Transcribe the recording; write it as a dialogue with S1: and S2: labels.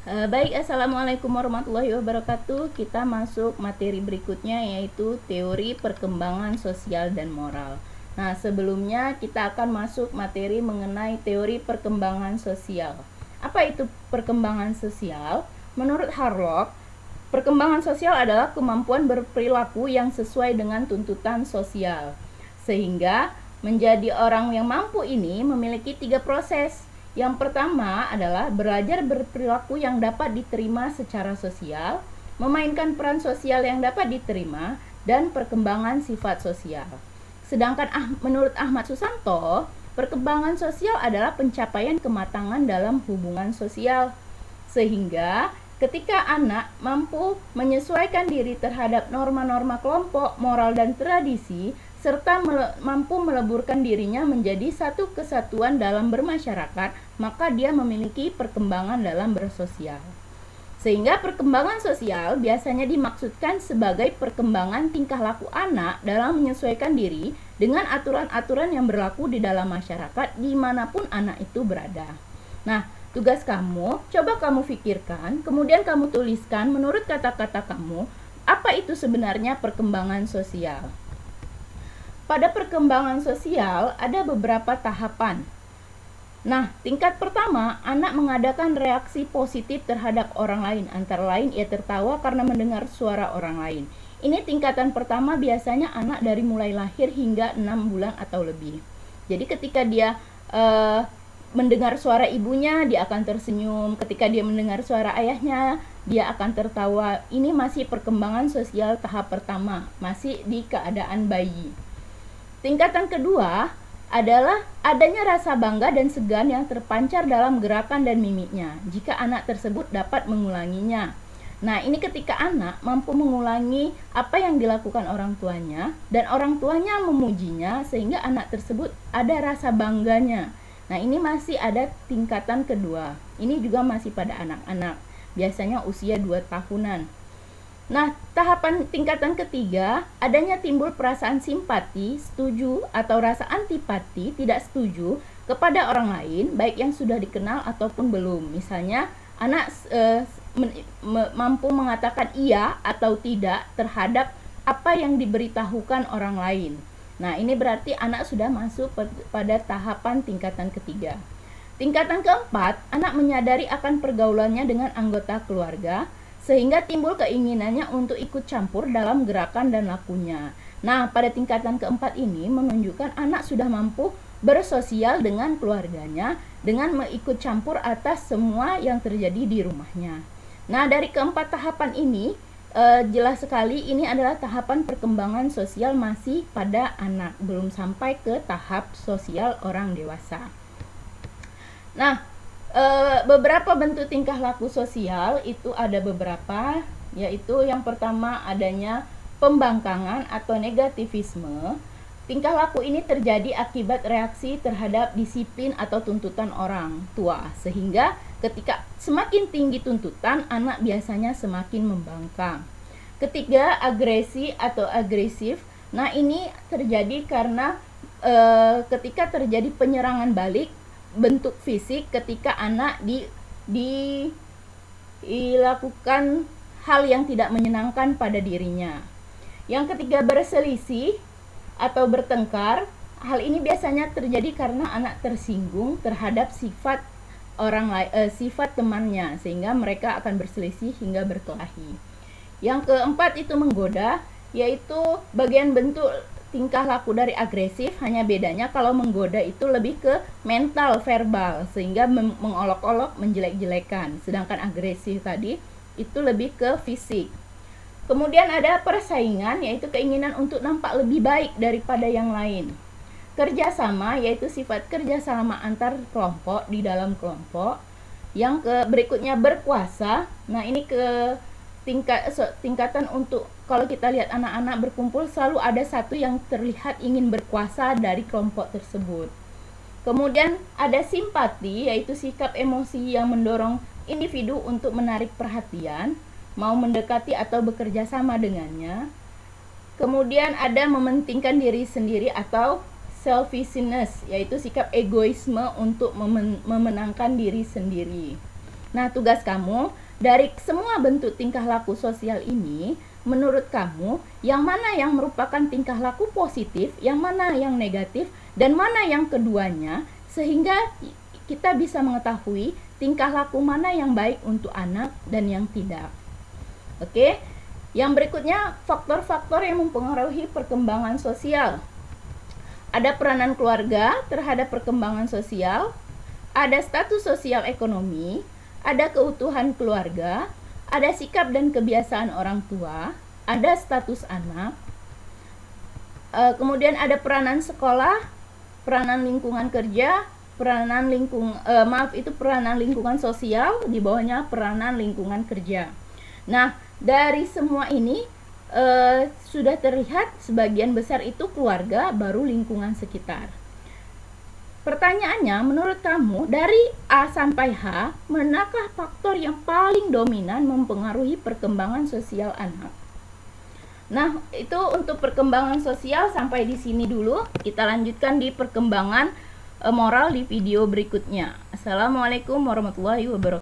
S1: Baik, Assalamualaikum warahmatullahi wabarakatuh. Kita masuk materi berikutnya, yaitu teori perkembangan sosial dan moral. Nah, sebelumnya kita akan masuk materi mengenai teori perkembangan sosial. Apa itu perkembangan sosial? Menurut Harlock, perkembangan sosial adalah kemampuan berperilaku yang sesuai dengan tuntutan sosial. Sehingga menjadi orang yang mampu ini memiliki 3 proses. Yang pertama adalah belajar berperilaku yang dapat diterima secara sosial, memainkan peran sosial yang dapat diterima, dan perkembangan sifat sosial. Sedangkan menurut Ahmad Susanto, perkembangan sosial adalah pencapaian kematangan dalam hubungan sosial. Sehingga ketika anak mampu menyesuaikan diri terhadap norma-norma kelompok, moral, dan tradisi, serta mampu meleburkan dirinya menjadi satu kesatuan dalam bermasyarakat, maka dia memiliki perkembangan dalam bersosial. Sehingga perkembangan sosial biasanya dimaksudkan sebagai perkembangan tingkah laku anak dalam menyesuaikan diri dengan aturan-aturan yang berlaku di dalam masyarakat dimanapun anak itu berada. Nah, tugas kamu, coba kamu pikirkan, kemudian kamu tuliskan menurut kata-kata kamu, apa itu sebenarnya perkembangan sosial. Pada perkembangan sosial ada beberapa tahapan. Nah, tingkat pertama, anak mengadakan reaksi positif terhadap orang lain. Antara lain, ia tertawa karena mendengar suara orang lain. Ini tingkatan pertama, biasanya anak dari mulai lahir hingga 6 bulan atau lebih. Jadi ketika dia mendengar suara ibunya, dia akan tersenyum. Ketika dia mendengar suara ayahnya, dia akan tertawa. Ini masih perkembangan sosial tahap pertama, masih di keadaan bayi. Tingkatan kedua adalah adanya rasa bangga dan segan yang terpancar dalam gerakan dan mimiknya jika anak tersebut dapat mengulanginya. Nah, ini ketika anak mampu mengulangi apa yang dilakukan orang tuanya dan orang tuanya memujinya sehingga anak tersebut ada rasa bangganya. Nah, ini masih ada tingkatan kedua. Ini juga masih pada anak-anak, biasanya usia 2 tahunan. Nah, tahapan tingkatan ketiga, adanya timbul perasaan simpati, setuju, atau rasa antipati, tidak setuju, kepada orang lain, baik yang sudah dikenal ataupun belum. Misalnya, anak mampu mengatakan iya atau tidak terhadap apa yang diberitahukan orang lain. Nah, ini berarti anak sudah masuk pada tahapan tingkatan ketiga. Tingkatan keempat, anak menyadari akan pergaulannya dengan anggota keluarga, sehingga timbul keinginannya untuk ikut campur dalam gerakan dan lakunya. Nah, pada tingkatan keempat ini menunjukkan anak sudah mampu bersosial dengan keluarganya dengan mengikut campur atas semua yang terjadi di rumahnya. Nah, dari keempat tahapan ini jelas sekali ini adalah tahapan perkembangan sosial masih pada anak, belum sampai ke tahap sosial orang dewasa. Nah, beberapa bentuk tingkah laku sosial itu ada beberapa, yaitu yang pertama adanya pembangkangan atau negativisme. Tingkah laku ini terjadi akibat reaksi terhadap disiplin atau tuntutan orang tua, sehingga ketika semakin tinggi tuntutan, anak biasanya semakin membangkang. Ketiga, agresi atau agresif. Nah, ini terjadi karena ketika terjadi penyerangan balik bentuk fisik ketika anak dilakukan hal yang tidak menyenangkan pada dirinya. Yang ketiga, berselisih atau bertengkar. Hal ini biasanya terjadi karena anak tersinggung terhadap sifat sifat temannya, sehingga mereka akan berselisih hingga berkelahi. Yang keempat itu menggoda, yaitu bagian bentuk tingkah laku dari agresif, hanya bedanya kalau menggoda itu lebih ke mental, verbal, sehingga mengolok-olok, menjelek-jelekan. Sedangkan agresif tadi itu lebih ke fisik. Kemudian ada persaingan, yaitu keinginan untuk nampak lebih baik daripada yang lain. Kerjasama, yaitu sifat kerjasama antar kelompok di dalam kelompok. Yang berikutnya berkuasa. Nah, ini ke tingkatan untuk kalau kita lihat anak-anak berkumpul, selalu ada satu yang terlihat ingin berkuasa dari kelompok tersebut. Kemudian ada simpati, yaitu sikap emosi yang mendorong individu untuk menarik perhatian, mau mendekati atau bekerja sama dengannya. Kemudian ada mementingkan diri sendiri atau selfishness, yaitu sikap egoisme untuk memenangkan diri sendiri. Nah, tugas kamu dari semua bentuk tingkah laku sosial ini, menurut kamu yang mana yang merupakan tingkah laku positif, yang mana yang negatif, dan mana yang keduanya, sehingga kita bisa mengetahui tingkah laku mana yang baik untuk anak dan yang tidak. Oke, yang berikutnya faktor-faktor yang mempengaruhi perkembangan sosial. Ada peranan keluarga terhadap perkembangan sosial, ada status sosial ekonomi, ada keutuhan keluarga, ada sikap dan kebiasaan orang tua, ada status anak, kemudian ada peranan sekolah, peranan lingkungan kerja, peranan lingkungan sosial, di bawahnya peranan lingkungan kerja. Nah, dari semua ini sudah terlihat sebagian besar itu keluarga, baru lingkungan sekitar. Pertanyaannya, menurut kamu dari A sampai H, manakah faktor yang paling dominan mempengaruhi perkembangan sosial anak? Nah, itu untuk perkembangan sosial sampai di sini dulu. Kita lanjutkan di perkembangan moral di video berikutnya. Assalamualaikum warahmatullahi wabarakatuh.